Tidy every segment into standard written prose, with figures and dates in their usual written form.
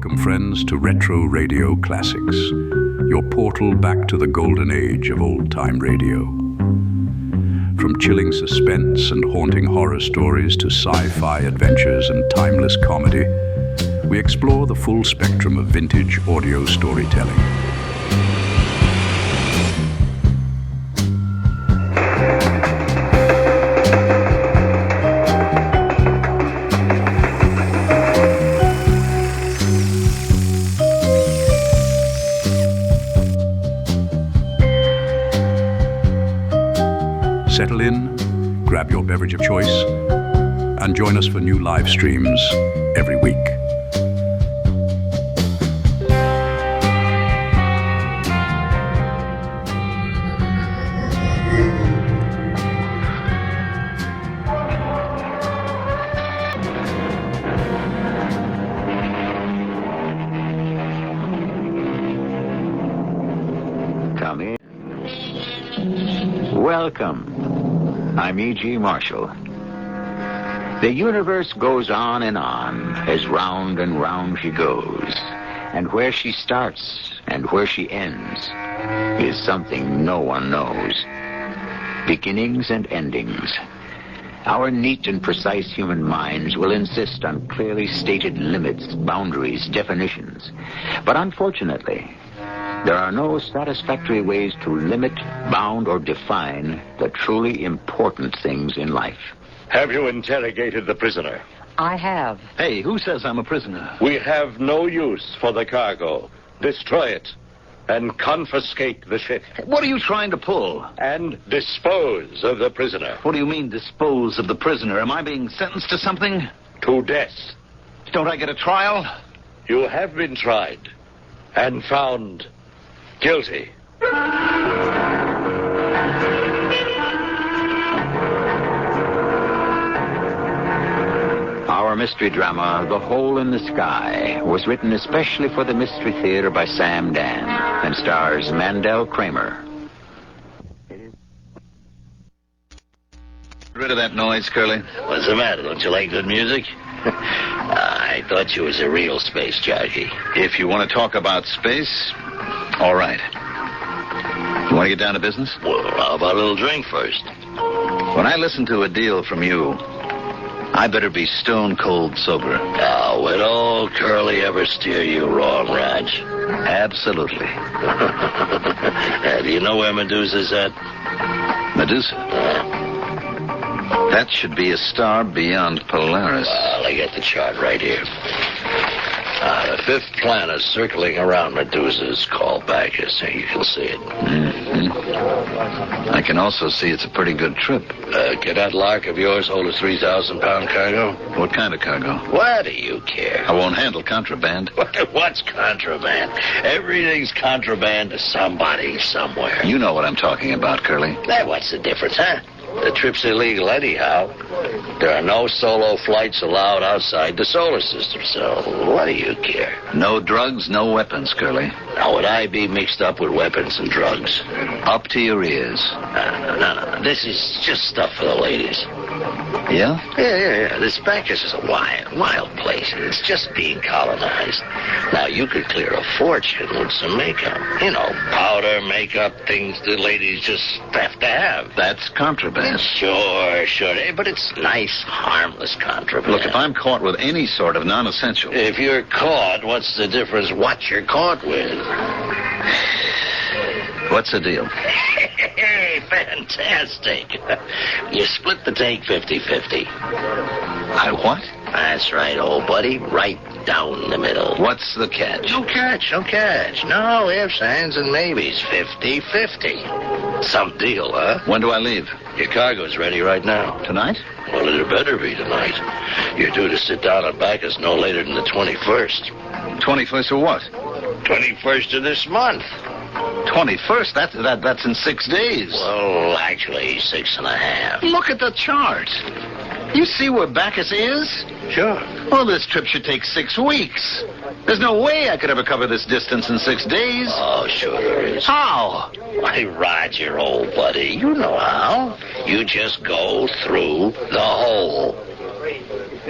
Welcome, friends, to Retro Radio Classics, your portal back to the golden age of old-time radio. From chilling suspense and haunting horror stories to sci-fi adventures and timeless comedy, we explore the full spectrum of vintage audio storytelling. Settle in, grab your beverage of choice, and join us for new live streams every week. Come in. Welcome. I'm E.G. Marshall. The universe goes on, as round and round she goes. And where she starts and where she ends is something no one knows. Beginnings and endings. Our neat and precise human minds will insist on clearly stated limits, boundaries, definitions. But unfortunately, there are no satisfactory ways to limit, bound, or define the truly important things in life. Have you interrogated the prisoner? I have. Hey, who says I'm a prisoner? We have no use for the cargo. Destroy it and confiscate the ship. What are you trying to pull? And dispose of the prisoner. What do you mean, dispose of the prisoner? Am I being sentenced to something? To death. Don't I get a trial? You have been tried and found guilty. Our mystery drama, The Hole in the Sky, was written especially for the Mystery Theater by Sam Dan and stars Mandel Kramer. Get rid of that noise, Curly. What's the matter? Don't you like good music? I thought you was a real space jockey. If you want to talk about space, all right. You want to get down to business? Well, how about a little drink first? When I listen to a deal from you, I better be stone cold sober. Oh, would old Curly ever steer you wrong, Raj? Absolutely. Do you know where Medusa's at? Medusa? That should be a star beyond Polaris. Well, I got the chart right here. The fifth planet circling around Medusa is called Bacchus. You can see it. Mm-hmm. I can also see it's a pretty good trip. Can that lark of yours hold a 3,000-pound cargo? What kind of cargo? What do you care? I won't handle contraband. What's contraband? Everything's contraband to somebody somewhere. You know what I'm talking about, Curly. What's the difference, huh? The trip's illegal anyhow. There are no solo flights allowed outside the solar system, so what do you care? No drugs, no weapons, Curly. Now, would I be mixed up with weapons and drugs? Up to your ears. No. This is just stuff for the ladies. Yeah? Yeah. This Bacchus is a wild place. It's just being colonized. Now, you could clear a fortune with some makeup. You know, powder, makeup, things the ladies just have to have. That's contraband. Sure. But it's nice, harmless contraband. Look, if I'm caught with any sort of non-essential... If you're caught, what's the difference what you're caught with? What's the deal? Hey, fantastic. You split the take 50-50. I what? That's right, old buddy. Right down the middle. What's the catch? No catch. No ifs, ands, and maybes. 50-50. Some deal, huh? When do I leave? Your cargo's ready right now. Tonight? Well, it better be tonight. You're due to sit down on Bacchus no later than the 21st. 21st of what? 21st of this month. 21st? That's in 6 days. Well, actually, 6.5. Look at the chart. You see where Bacchus is? Sure. Well, this trip should take 6 weeks. There's no way I could ever cover this distance in 6 days. Oh, sure there is. How? Why, Roger, old buddy, you know how. You just go through the hole.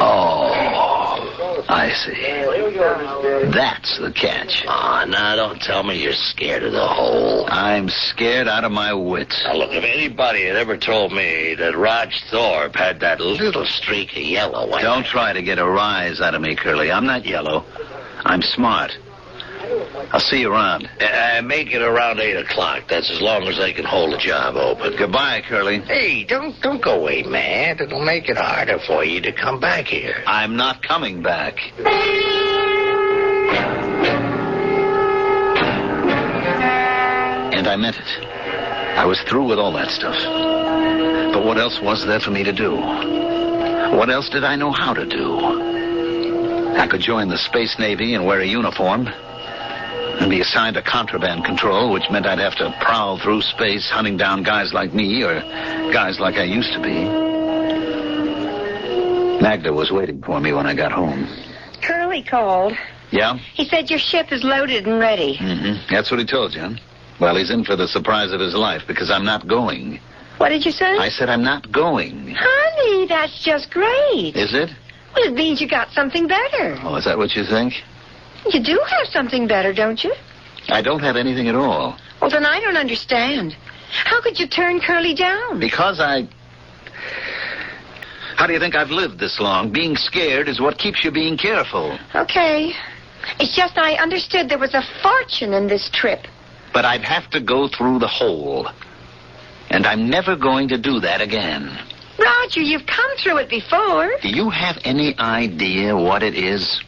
Oh, I see. That's the catch. Aw, now don't tell me you're scared of the hole. I'm scared out of my wits. Now, look, if anybody had ever told me that Raj Thorpe had that little streak of yellow... Don't try to get a rise out of me, Curly. I'm not yellow. I'm smart. I'll see you around. Make it around 8 o'clock. That's as long as they can hold the job open. Goodbye, Curly. Hey, don't go away, man. It'll make it harder for you to come back here. I'm not coming back. And I meant it. I was through with all that stuff. But what else was there for me to do? What else did I know how to do? I could join the Space Navy and wear a uniform and be assigned to contraband control, which meant I'd have to prowl through space hunting down guys like me or guys like I used to be. Magda was waiting for me when I got home. Curly called. Yeah? He said your ship is loaded and ready. Mm-hmm. That's what he told you, huh? Well, he's in for the surprise of his life because I'm not going. What did you say? I said I'm not going. Honey, that's just great. Is it? Well, it means you got something better. Oh, is that what you think? You do have something better, don't you? I don't have anything at all. Well, then I don't understand. How could you turn Curly down? Because I... How do you think I've lived this long? Being scared is what keeps you being careful. Okay. It's just I understood there was a fortune in this trip. But I'd have to go through the hole. And I'm never going to do that again. Roger, you've come through it before. Do you have any idea what it is?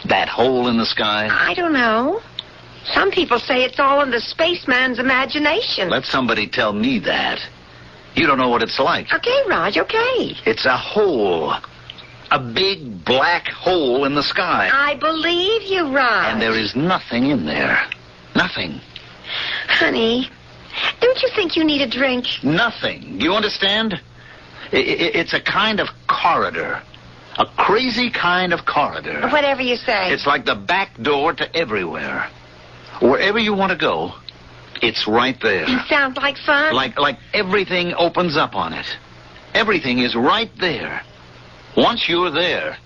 That hole in the sky? I don't know. Some people say it's all in the spaceman's imagination. Let somebody tell me that. You don't know what it's like. Okay, Raj, okay. It's a hole. A big black hole in the sky. I believe you, Raj. And there is nothing in there. Nothing. Honey, don't you think you need a drink? Nothing. You understand? It's a kind of corridor. A crazy kind of corridor. Whatever you say. It's like the back door to everywhere. Wherever you want to go, it's right there. Sounds like fun. Like everything opens up on it. Everything is right there. Once you're there,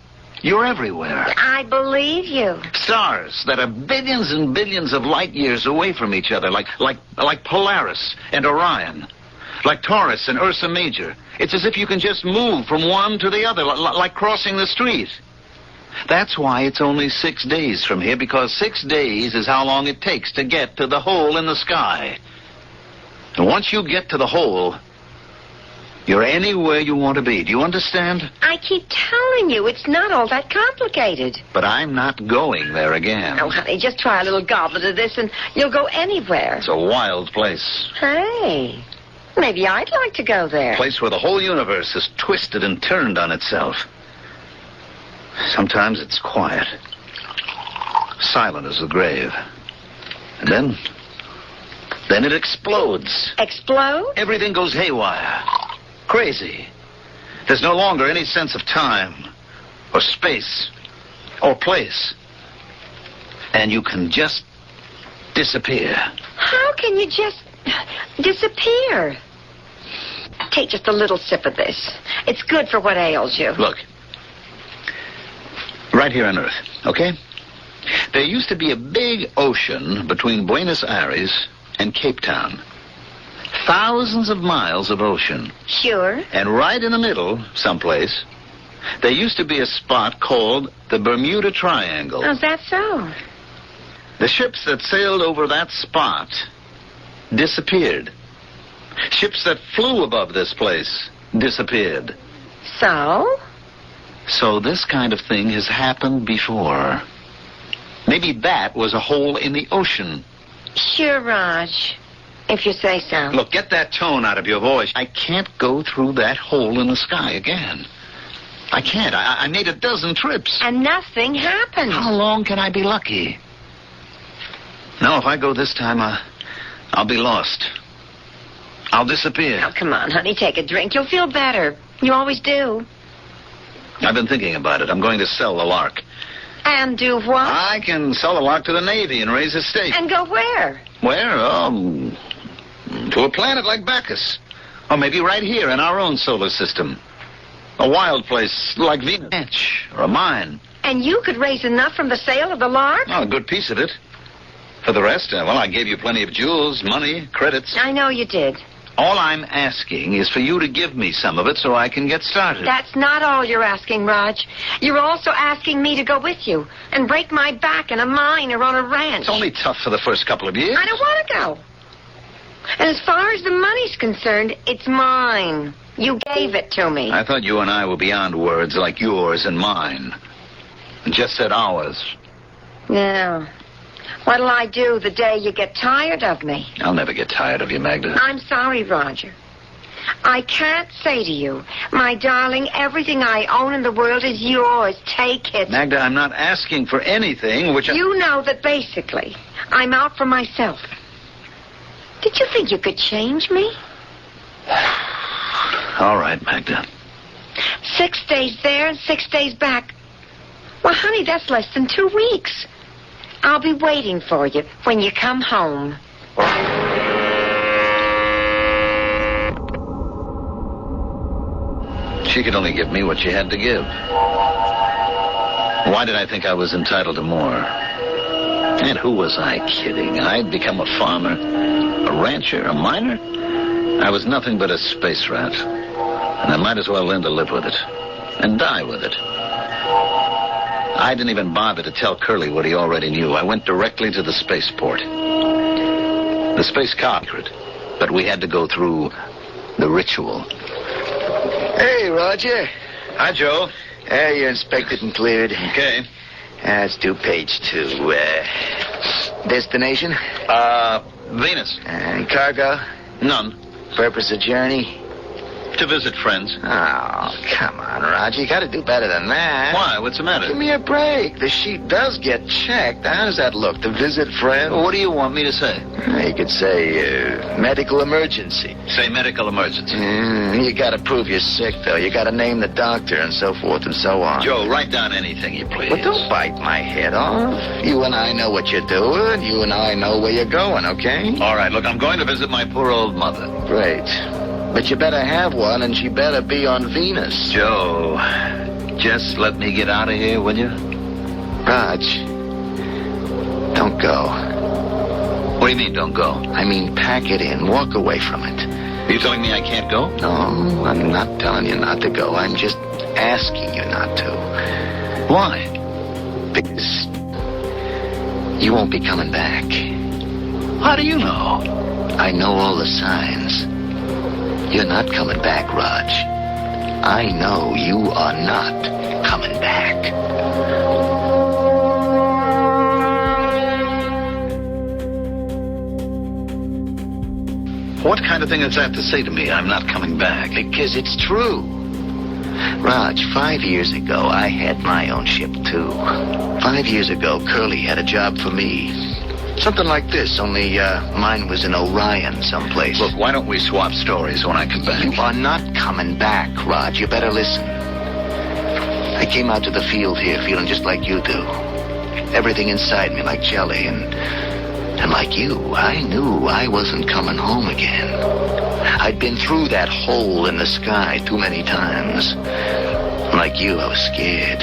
you're everywhere. I believe you. Stars that are billions and billions of light years away from each other, like Polaris and Orion. Like Taurus and Ursa Major. It's as if you can just move from one to the other, like crossing the street. That's why it's only 6 days from here, because 6 days is how long it takes to get to the hole in the sky. And once you get to the hole, you're anywhere you want to be. Do you understand? I keep telling you, it's not all that complicated. But I'm not going there again. Oh, honey, just try a little goblet of this and you'll go anywhere. It's a wild place. Hey... Maybe I'd like to go there. A place where the whole universe is twisted and turned on itself. Sometimes it's quiet. Silent as the grave. And then it explodes. Explode? Everything goes haywire. Crazy. There's no longer any sense of time or space or place. And you can just disappear. How can you just disappear? Take just a little sip of this. It's good for what ails you. Look. Right here on Earth, okay? There used to be a big ocean between Buenos Aires and Cape Town. Thousands of miles of ocean. Sure. And right in the middle, someplace, there used to be a spot called the Bermuda Triangle. Oh, is that so? The ships that sailed over that spot disappeared. Ships that flew above this place disappeared. So? So this kind of thing has happened before. Maybe that was a hole in the ocean. Sure, Raj. If you say so. Look, get that tone out of your voice. I can't go through that hole in the sky again. I can't. I made a dozen trips. And nothing happened. How long can I be lucky? No, if I go this time, I'll be lost. I'll disappear. Oh, come on, honey, take a drink. You'll feel better. You always do. I've been thinking about it. I'm going to sell the Lark. And do what? I can sell the Lark to the Navy and raise a stake. And go where? Where? To a planet like Bacchus. Or maybe right here in our own solar system. A wild place like Venus or a mine. And you could raise enough from the sale of the lark? Oh, a good piece of it. For the rest, well, I gave you plenty of jewels, money, credits. I know you did. All I'm asking is for you to give me some of it so I can get started. That's not all you're asking, Raj. You're also asking me to go with you and break my back in a mine or on a ranch. It's only tough for the first couple of years. I don't want to go. And as far as the money's concerned, it's mine. You gave it to me. I thought you and I were beyond words like yours and mine. And just said ours. Yeah. What'll I do the day you get tired of me? I'll never get tired of you, Magda. I'm sorry, Roger. I can't say to you, my darling, everything I own in the world is yours. Take it. Magda, I'm not asking for anything which You know that basically, I'm out for myself. Did you think you could change me? All right, Magda. 6 days there and 6 days back. Well, honey, that's less than 2 weeks. I'll be waiting for you when you come home. She could only give me what she had to give. Why did I think I was entitled to more? And who was I kidding? I'd become a farmer, a rancher, a miner. I was nothing but a space rat. And I might as well learn to live with it. And die with it. I didn't even bother to tell Curly what he already knew. I went directly to the spaceport. The space secret. But we had to go through the ritual. Hey, Roger. Hi, Joe. You're inspected and cleared. Okay. Let's do page 2. Destination? Venus. And cargo? None. Purpose of journey? To visit friends. Oh, come on, Roger. You got to do better than that. Why? What's the matter? Give me a break. The sheet does get checked. How does that look? To visit friends? Well, what do you want me to say? You could say medical emergency. Say medical emergency. You got to prove you're sick, though. You got to name the doctor and so forth and so on. Joe, write down anything you please. Well, don't bite my head off. You and I know what you're doing. You and I know where you're going, okay? All right, look, I'm going to visit my poor old mother. Great. But you better have one, and she better be on Venus. Joe, just let me get out of here, will you? Raj, don't go. What do you mean, don't go? I mean, pack it in. Walk away from it. Are you telling me I can't go? No, I'm not telling you not to go. I'm just asking you not to. Why? Because you won't be coming back. How do you know? I know all the signs. You're not coming back, Raj. I know you are not coming back. What kind of thing is that to say to me? I'm not coming back. Because it's true. Raj, 5 years ago, I had my own ship, too. 5 years ago, Curly had a job for me. Something like this, only mine was in Orion someplace. Look, why don't we swap stories when I come back? You are not coming back, Raj. You better listen. I came out to the field here feeling just like you do. Everything inside me like jelly, and like you, I knew I wasn't coming home again. I'd been through that hole in the sky too many times. Like you, I was scared.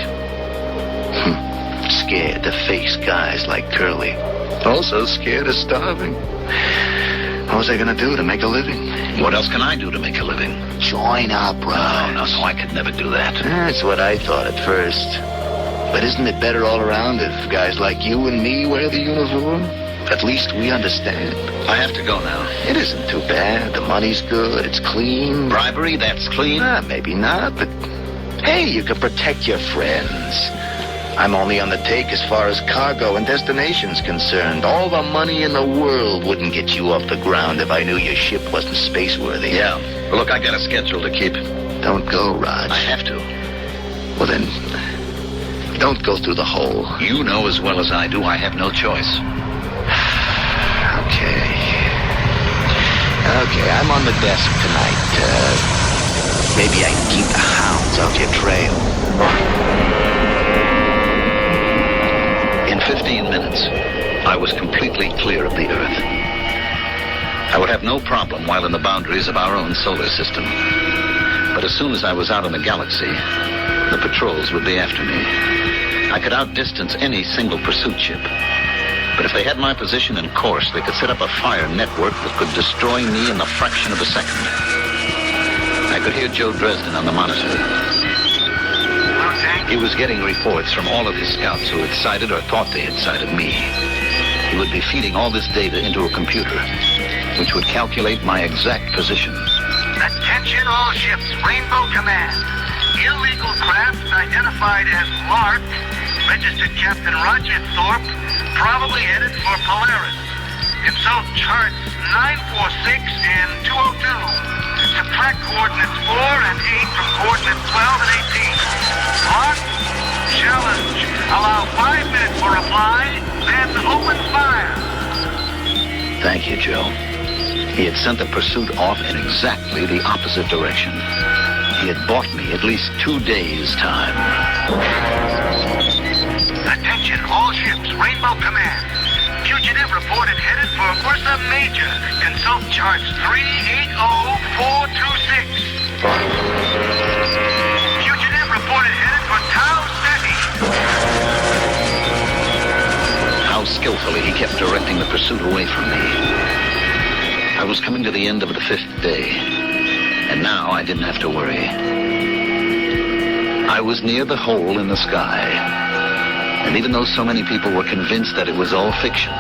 Scared to face guys like Curly. Also scared of starving. What was I going to do to make a living? What else can I do to make a living? Join up, Raj. No, I could never do that. That's what I thought at first. But isn't it better all around if guys like you and me wear the uniform? At least we understand. I have to go now. It isn't too bad. The money's good. It's clean. Bribery, that's clean? Maybe not, but hey, you can protect your friends. I'm only on the take as far as cargo and destination's concerned. All the money in the world wouldn't get you off the ground if I knew your ship wasn't space-worthy. Yeah. Well, look, I got a schedule to keep. Don't go, Raj. I have to. Well, then, don't go through the hole. You know as well as I do I have no choice. Okay, I'm on the desk tonight. Maybe I can keep the hounds off your trail. In 15 minutes, I was completely clear of the Earth. I would have no problem while in the boundaries of our own solar system. But as soon as I was out in the galaxy, the patrols would be after me. I could outdistance any single pursuit ship. But if they had my position and course, they could set up a fire network that could destroy me in the fraction of a second. I could hear Joe Dresden on the monitor. He was getting reports from all of his scouts who had sighted or thought they had sighted me. He would be feeding all this data into a computer, which would calculate my exact position. Attention all ships, Rainbow Command. Illegal craft identified as Lark, registered Captain Roger Thorpe, probably headed for Polaris. Consult charts 946 and 202. Subtract coordinates 4 and 8 from coordinates 12 and 18. Mark, challenge. Allow 5 minutes for reply, then open fire. Thank you, Joe. He had sent the pursuit off in exactly the opposite direction. He had bought me at least 2 days' time. Attention, all ships, Rainbow Command. Fugitive reported headed for Ursa Major. Consult charts 380426. Fugitive reported headed for Tau Ceti. How skillfully he kept directing the pursuit away from me. I was coming to the end of the 5th day, and now I didn't have to worry. I was near the hole in the sky, and even though so many people were convinced that it was all fiction,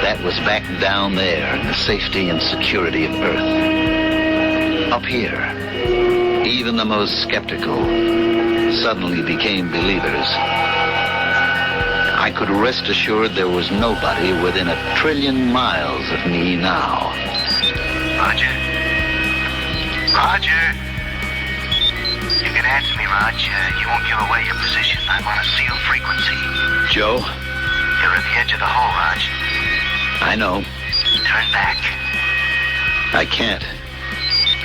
that was back down there in the safety and security of Earth. Up here, even the most skeptical suddenly became believers. I could rest assured there was nobody within 1 trillion miles of me now. Roger. Roger. You can answer me, Rog. You won't give away your position. I'm on a sealed frequency. Joe? You're at the edge of the hole, Rog. I know. Turn back. I can't.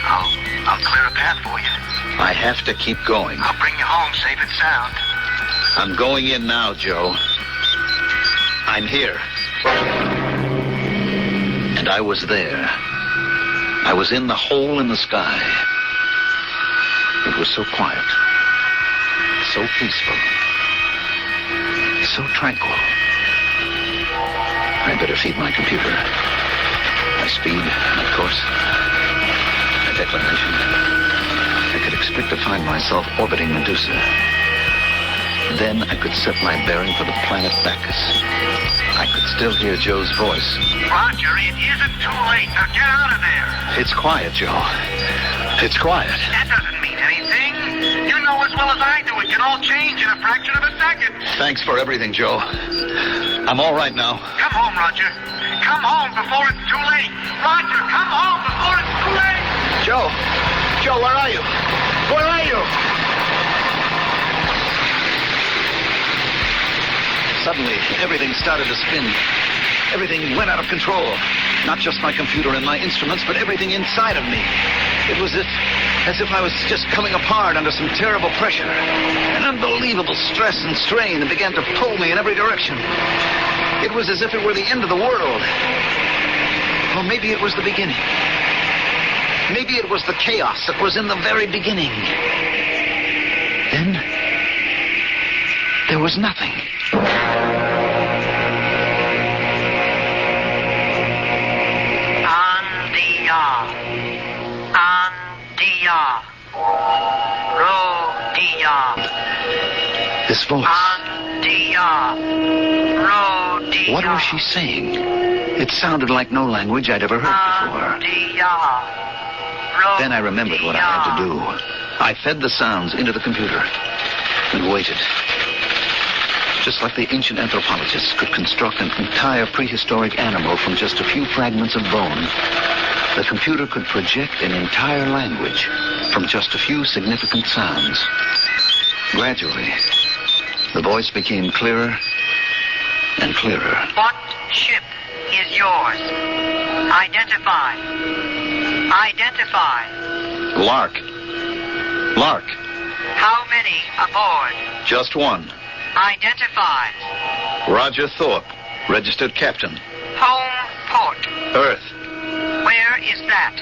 I'll clear a path for you. I have to keep going. I'll bring you home safe and sound. I'm going in now, Joe. I'm here. And I was there. I was in the hole in the sky. It was so quiet, so peaceful, so tranquil. I'd better feed my computer. My speed, my course, my declination. I could expect to find myself orbiting Medusa. Then I could set my bearing for the planet Bacchus. I could still hear Joe's voice. Roger, it isn't too late. Now get out of there. It's quiet, Joe. It's quiet. That doesn't mean anything. You know as well as I do it can all change in a fraction of a second. Thanks for everything, Joe. I'm all right now. Come home, Roger. Come home before it's too late. Roger, come home before it's too late. Joe! Joe, where are you? Where are you? Suddenly, everything started to spin. Everything went out of control. Not just my computer and my instruments, but everything inside of me. It was as if I was just coming apart under some terrible pressure. An unbelievable stress and strain that began to pull me in every direction. It was as if it were the end of the world. Or maybe it was the beginning. Maybe it was the chaos that was in the very beginning. Then, there was nothing. Andia. Rodia. This voice. Andia. Rodia. What was she saying? It sounded like no language I'd ever heard before. Then I remembered what I had to do. I fed the sounds into the computer and waited. Just like the ancient anthropologists could construct an entire prehistoric animal from just a few fragments of bone, the computer could project an entire language from just a few significant sounds. Gradually, the voice became clearer and clearer. What ship is yours? Identify. Identify. Lark. Lark. How many aboard? Just one. Identify. Roger Thorpe, registered captain. Home port. Earth. Where is that?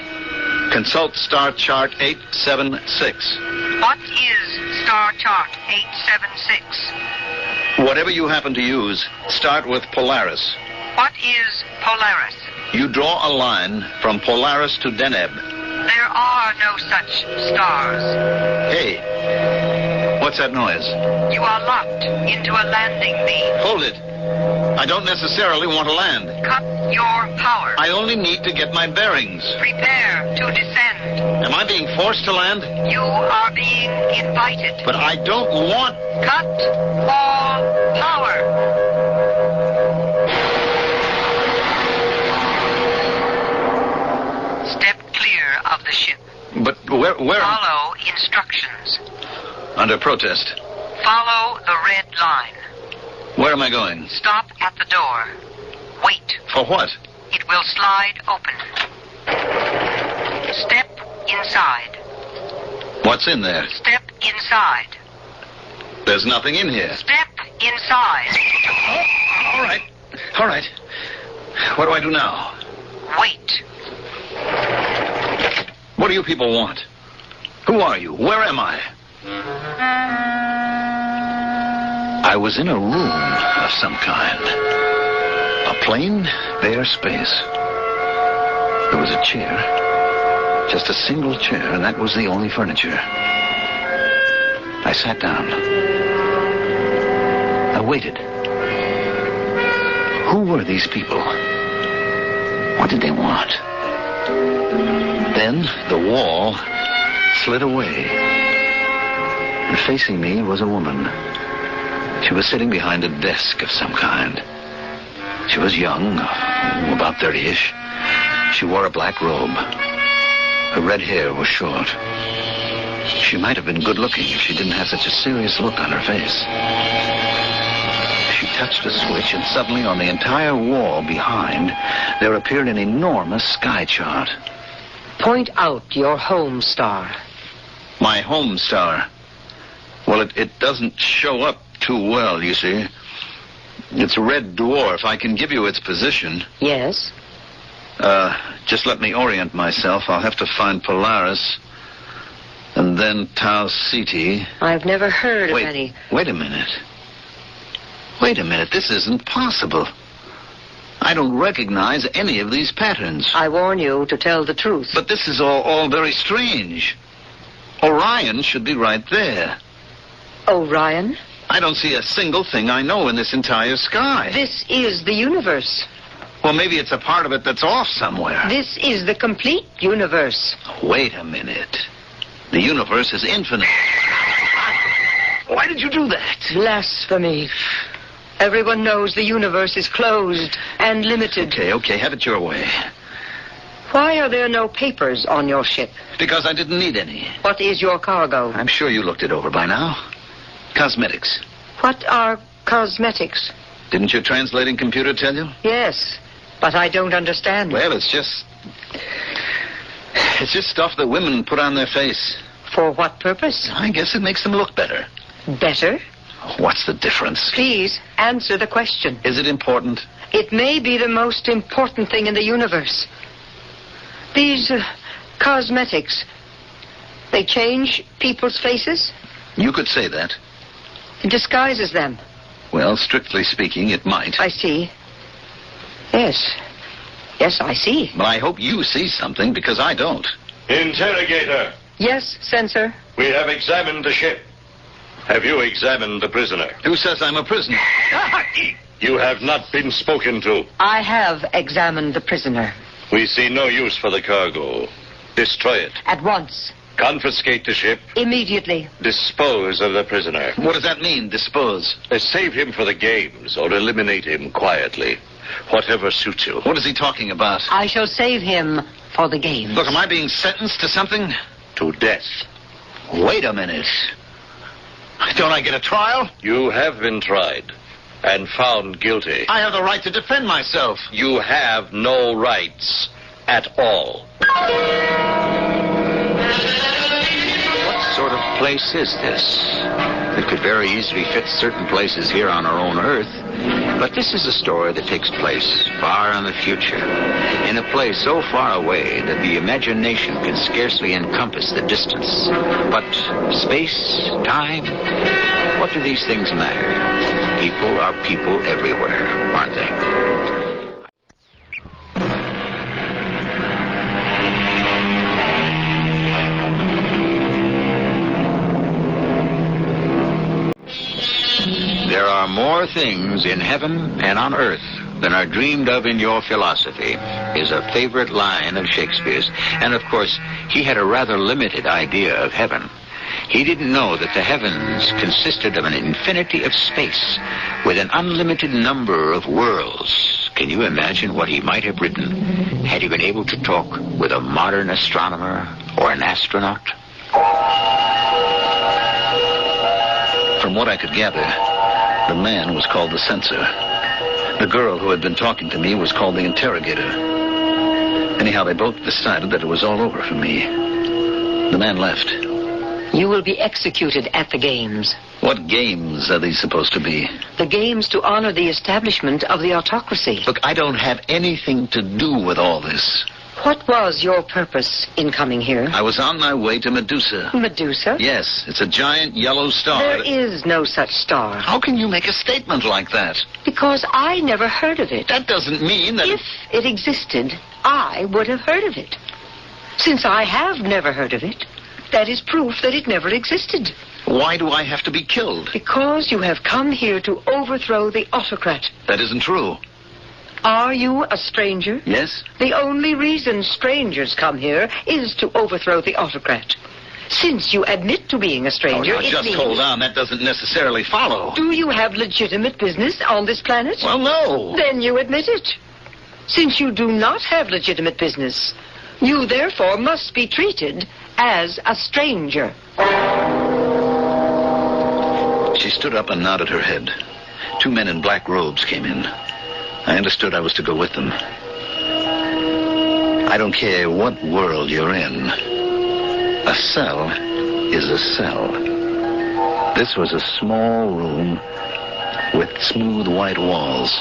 Consult Star Chart 876. What is Star Chart 876? Whatever you happen to use, start with Polaris. What is Polaris? You draw a line from Polaris to Deneb. There are no such stars. Hey, what's that noise? You are locked into a landing beam. Hold it. I don't necessarily want to land. Cut your power. I only need to get my bearings. Prepare to descend. Am I being forced to land? You are being invited. But I don't want... Cut all power. Step clear of the ship. But where... Follow instructions. Under protest. Follow the red line. Where am I going? Stop at the door. Wait. For what? It will slide open. Step inside. What's in there? Step inside. There's nothing in here. Step inside. Oh, all right. All right. What do I do now? Wait. What do you people want? Who are you? Where am I? I was in a room of some kind. A plain, bare space. There was a chair. Just a single chair, and that was the only furniture. I sat down. I waited. Who were these people? What did they want? Then the wall slid away. And facing me was a woman. She was sitting behind a desk of some kind. She was young, about 30-ish. She wore a black robe. Her red hair was short. She might have been good-looking if she didn't have such a serious look on her face. She touched a switch, and suddenly on the entire wall behind, there appeared an enormous sky chart. Point out your home star. My home star? Well, it doesn't show up too well, you see. It's a red dwarf. I can give you its position. Yes? Just let me orient myself. I'll have to find Polaris. And then Tau Ceti. I've never heard of any... Wait a minute. Wait a minute. This isn't possible. I don't recognize any of these patterns. I warn you to tell the truth. But this is all very strange. Orion should be right there. Orion? I don't see a single thing I know in this entire sky. This is the universe. Well, maybe it's a part of it that's off somewhere. This is the complete universe. Wait a minute. The universe is infinite. Why did you do that? Blasphemy. Everyone knows the universe is closed and limited. Okay, have it your way. Why are there no papers on your ship? Because I didn't need any. What is your cargo? I'm sure you looked it over by now. Cosmetics. What are cosmetics? Didn't your translating computer tell you? Yes, but I don't understand. Well, it's just stuff that women put on their face. For what purpose? I guess it makes them look better. Better? What's the difference? Please, answer the question. Is it important? It may be the most important thing in the universe. These cosmetics, they change people's faces? You could say that. It disguises them. Well, strictly speaking, it might. I see. Yes, I see. But I hope you see something, because I don't. Interrogator. Yes, censor. We have examined the ship. Have you examined the prisoner? Who says I'm a prisoner? You have not been spoken to. I have examined the prisoner. We see no use for the cargo. Destroy it. At once. Confiscate the ship. Immediately. Dispose of the prisoner. What does that mean, dispose? Save him for the games or eliminate him quietly. Whatever suits you. What is he talking about? I shall save him for the games. Look, am I being sentenced to something? To death. Wait a minute. Don't I get a trial? You have been tried and found guilty. I have the right to defend myself. You have no rights at all. What sort of place is this? that could very easily fit certain places here on our own Earth. But this is a story that takes place far in the future, in a place so far away that the imagination can scarcely encompass the distance. But space, time, what do these things matter? People are people everywhere, aren't they? There are more things in heaven and on earth than are dreamed of in your philosophy, is a favorite line of Shakespeare's. And of course, he had a rather limited idea of heaven. He didn't know that the heavens consisted of an infinity of space with an unlimited number of worlds. Can you imagine what he might have written had he been able to talk with a modern astronomer or an astronaut? From what I could gather, the man was called the censor. The girl who had been talking to me was called the interrogator. Anyhow, they both decided that it was all over for me. The man left. You will be executed at the games. What games are these supposed to be? The games to honor the establishment of the autocracy. Look, I don't have anything to do with all this. What was your purpose in coming here? I was on my way to Medusa. Medusa? Yes, it's a giant yellow star. There is no such star. How can you make a statement like that? Because I never heard of it. That doesn't mean that... If it existed, I would have heard of it. Since I have never heard of it, that is proof that it never existed. Why do I have to be killed? Because you have come here to overthrow the autocrat. That isn't true. Are you a stranger? Yes. The only reason strangers come here is to overthrow the autocrat. Since you admit to being a stranger, now, just hold on. That doesn't necessarily follow. Do you have legitimate business on this planet? Well, no. Then you admit it. Since you do not have legitimate business, you therefore must be treated as a stranger. She stood up and nodded her head. 2 men in black robes came in. I understood I was to go with them. I don't care what world you're in. A cell is a cell. This was a small room with smooth white walls.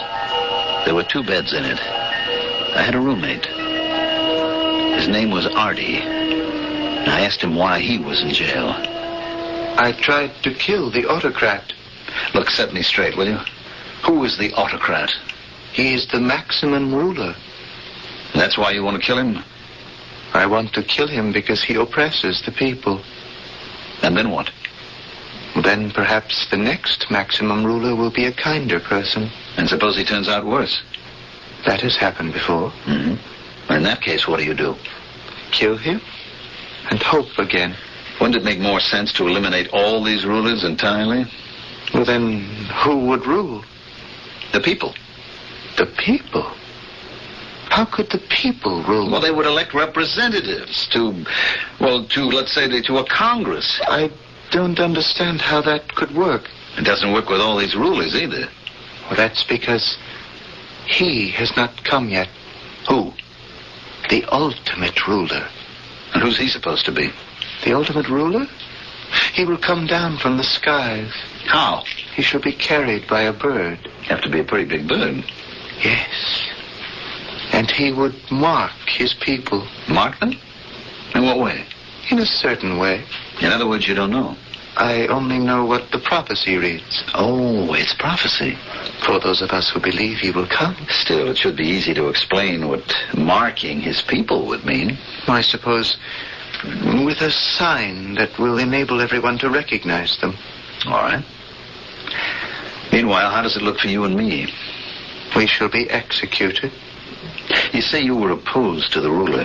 There were 2 beds in it. I had a roommate. His name was Artie. I asked him why he was in jail. I tried to kill the autocrat. Look, set me straight, will you? Who is the autocrat? He is the maximum ruler. That's why you want to kill him? I want to kill him because he oppresses the people. And then what? Then perhaps the next maximum ruler will be a kinder person. And suppose he turns out worse? That has happened before. Mm-hmm. In that case, what do you do? Kill him and hope again. Wouldn't it make more sense to eliminate all these rulers entirely? Well, then who would rule? The people. The people? How could the people rule? Well, they would elect representatives to, let's say, to a Congress. I don't understand how that could work. It doesn't work with all these rulers either. Well, that's because he has not come yet. Who? The ultimate ruler. And who's he supposed to be? The ultimate ruler? He will come down from the skies. How? He shall be carried by a bird. Have to be a pretty big bird. Yes. And he would mark his people. Mark them? In what way? In a certain way. In other words, you don't know. I only know what the prophecy reads. Oh, it's prophecy. For those of us who believe he will come. Still, it should be easy to explain what marking his people would mean. I suppose with a sign that will enable everyone to recognize them. All right. Meanwhile, how does it look for you and me? We shall be executed. You say you were opposed to the ruler.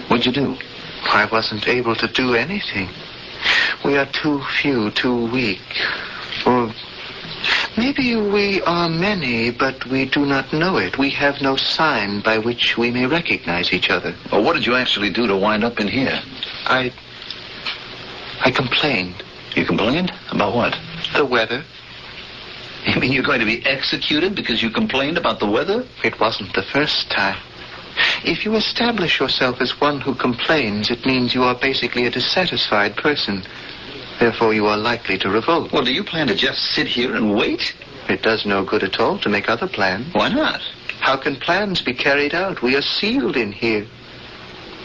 What'd you do? I wasn't able to do anything. We are too few, too weak. Or maybe we are many, but we do not know it. We have no sign by which we may recognize each other. Well, what did you actually do to wind up in here? I complained. You complained? About what? The weather. You mean you're going to be executed because you complained about the weather? It wasn't the first time. If you establish yourself as one who complains, it means you are basically a dissatisfied person. Therefore, you are likely to revolt. Well, do you plan to just sit here and wait? It does no good at all to make other plans. Why not? How can plans be carried out? We are sealed in here.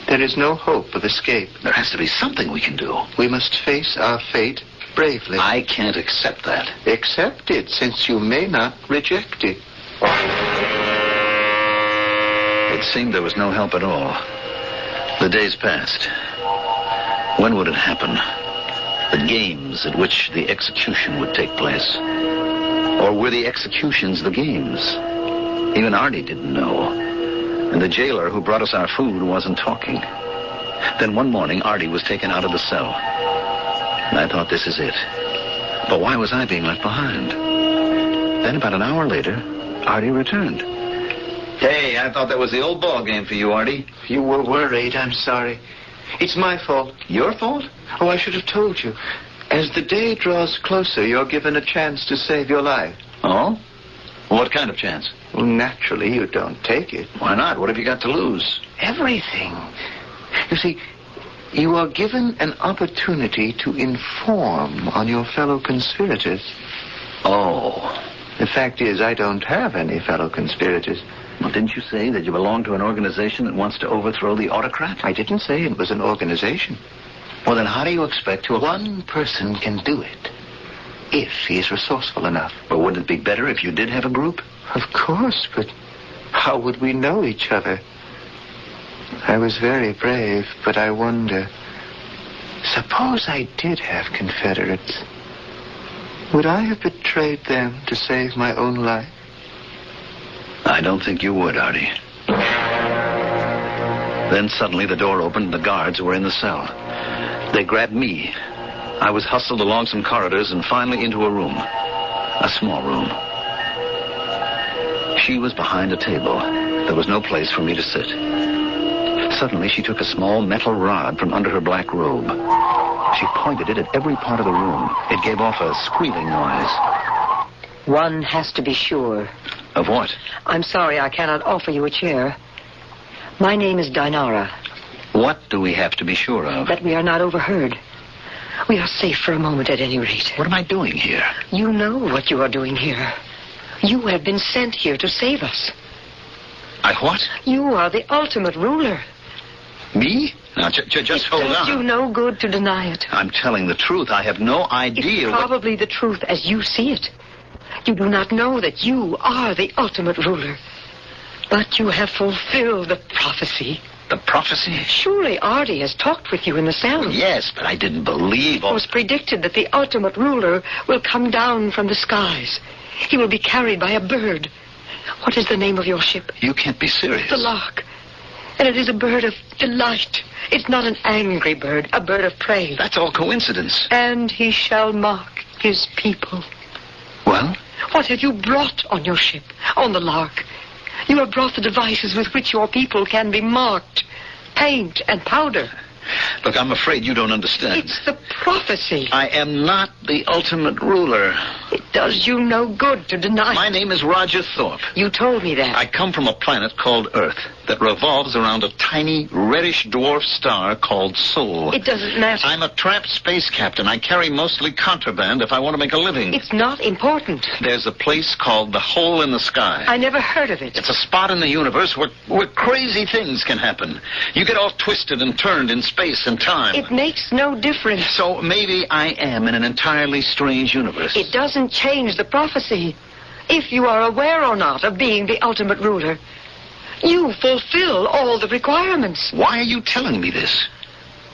There is no hope of escape. There has to be something we can do. We must face our fate bravely. I can't accept that. Accept it, since you may not reject it. It seemed there was no help at all. The days passed. When would it happen? The games at which the execution would take place. Or were the executions the games? Even Artie didn't know. And the jailer who brought us our food wasn't talking. Then one morning, Artie was taken out of the cell. And I thought, this is it. But why was I being left behind? Then about an hour later, Artie returned. Hey, I thought that was the old ball game for you, Artie. You were worried. I'm sorry. It's my fault. Your fault? Oh, I should have told you. As the day draws closer, you're given a chance to save your life. Oh? What kind of chance? Well, naturally, you don't take it. Why not? What have you got to lose? Everything. You see, you are given an opportunity to inform on your fellow conspirators. Oh. The fact is, I don't have any fellow conspirators. Well, didn't you say that you belong to an organization that wants to overthrow the autocrat? I didn't say it was an organization. Well, then how do you expect to... One person can do it, if he is resourceful enough. But wouldn't it be better if you did have a group? Of course, but how would we know each other? I was very brave, but I wonder... Suppose I did have Confederates. Would I have betrayed them to save my own life? I don't think you would, Artie. Then suddenly the door opened and the guards were in the cell. They grabbed me. I was hustled along some corridors and finally into a room. A small room. She was behind a table. There was no place for me to sit. Suddenly she took a small metal rod from under her black robe. She pointed it at every part of the room. It gave off a squealing noise. One has to be sure. Of what? I'm sorry I cannot offer you a chair. My name is Dinara. What do we have to be sure of? That we are not overheard. We are safe for a moment at any rate. What am I doing here? You know what you are doing here. You have been sent here to save us. I what? You are the ultimate ruler. Me? Now, just hold on. It does you no good to deny it. I'm telling the truth. I have no idea. It's probably the truth as you see it. You do not know that you are the ultimate ruler. But you have fulfilled the prophecy. The prophecy? Surely Artie has talked with you in the cell. Yes, but I didn't believe all... It was predicted that the ultimate ruler will come down from the skies. He will be carried by a bird. What is the name of your ship? You can't be serious. The lark. And it is a bird of delight. It's not an angry bird, a bird of prey. That's all coincidence. And he shall mark his people. Well? What have you brought on your ship, on the lark? You have brought the devices with which your people can be marked. Paint and powder. Look, I'm afraid you don't understand. It's the prophecy. I am not the ultimate ruler. It does you no good to deny. My name is Roger Thorpe. You told me that. I come from a planet called Earth that revolves around a tiny reddish dwarf star called Sol. It doesn't matter. I'm a tramp space captain. I carry mostly contraband if I want to make a living. It's not important. There's a place called the Hole in the Sky. I never heard of it. It's a spot in the universe where crazy things can happen. You get all twisted and turned in space and time. It makes no difference. So maybe I am in an entirely strange universe. It doesn't change the prophecy. If you are aware or not of being the ultimate ruler, you fulfill all the requirements. Why are you telling me this?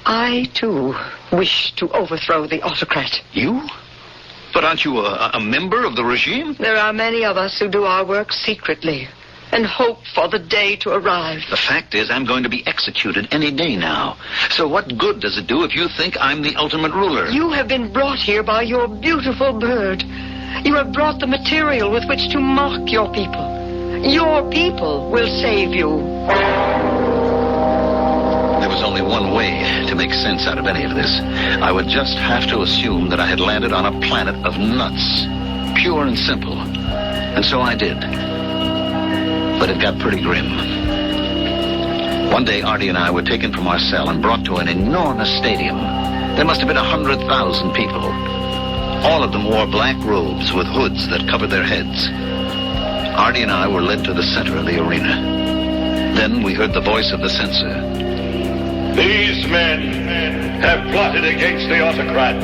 I, too, wish to overthrow the autocrat. You? But aren't you a member of the regime? There are many of us who do our work secretly and hope for the day to arrive. The fact is, I'm going to be executed any day now. So what good does it do if you think I'm the ultimate ruler? You have been brought here by your beautiful bird. You have brought the material with which to mark your people. Your people will save you. There was only one way to make sense out of any of this. I would just have to assume that I had landed on a planet of nuts. Pure and simple. And so I did. But it got pretty grim. One day, Artie and I were taken from our cell and brought to an enormous stadium. There must have been 100,000 people. All of them wore black robes with hoods that covered their heads. Artie and I were led to the center of the arena. Then we heard the voice of the censor. These men have plotted against the autocrat.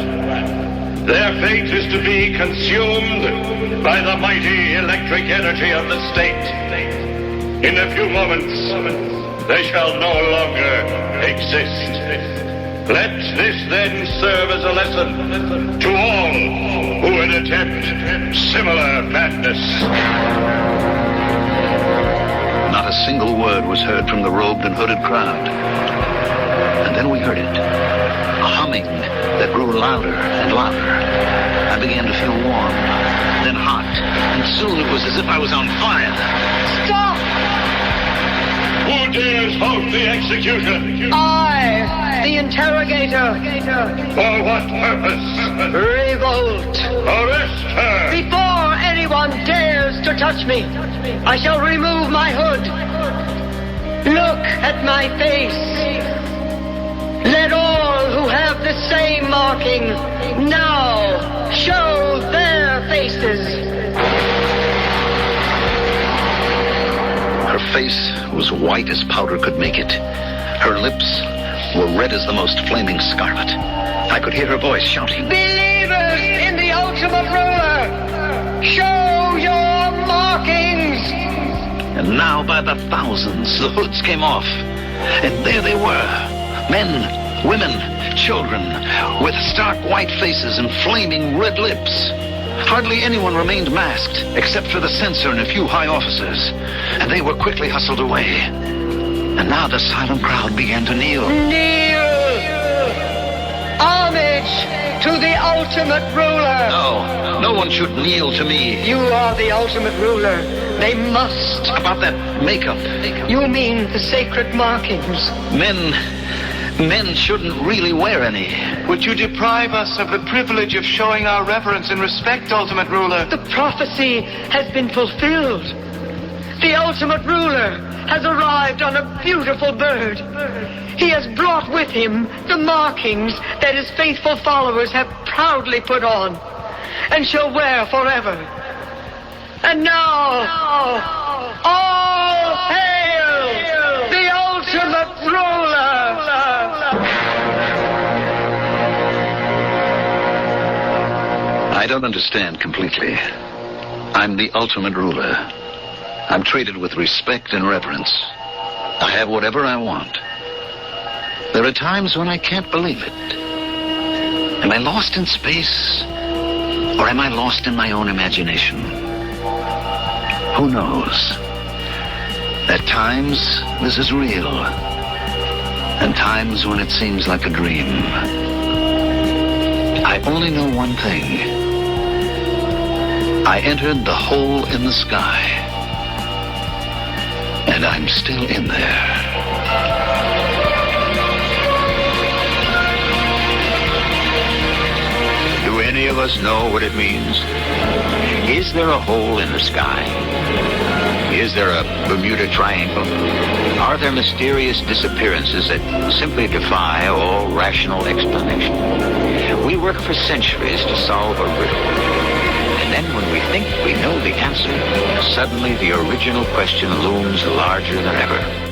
Their fate is to be consumed by the mighty electric energy of the state. In a few moments, they shall no longer exist. Let this then serve as a lesson to all who would attempt similar madness. Not a single word was heard from the robed and hooded crowd. And then we heard it. A humming that grew louder and louder. I began to feel warm, then hot, and soon it was as if I was on fire. Stop! Who dares halt the execution? I, the interrogator. For what purpose? Revolt. Arrest her! Before anyone dares to touch me, I shall remove my hood. Look at my face. Let all who have the same marking now show their faces. Her face was white as powder could make it. Her lips were red as the most flaming scarlet. I could hear her voice shouting, Believers in the ultimate ruler, show your markings. And now by the thousands, the hoods came off. And there they were. Men, women, children, with stark white faces and flaming red lips. Hardly anyone remained masked, except for the censor and a few high officers. And they were quickly hustled away. And now the silent crowd began to kneel. Kneel! Homage to the ultimate ruler. No one should kneel to me. You are the ultimate ruler. They must. About that makeup. You mean the sacred markings. Men shouldn't really wear any. Would you deprive us of the privilege of showing our reverence and respect, ultimate ruler? The prophecy has been fulfilled. The ultimate ruler has arrived on a beautiful bird. He has brought with him the markings that his faithful followers have proudly put on and shall wear forever. And now, all hail the ultimate ruler! I don't understand completely. I'm the ultimate ruler. I'm treated with respect and reverence. I have whatever I want. There are times when I can't believe it. Am I lost in space? Or am I lost in my own imagination? Who knows? At times, this is real. And times when it seems like a dream. I only know one thing. I entered the hole in the sky. And I'm still in there. Do any of us know what it means? Is there a hole in the sky? Is there a Bermuda Triangle? Are there mysterious disappearances that simply defy all rational explanation? We work for centuries to solve a riddle. And then when we think we know the answer, suddenly the original question looms larger than ever.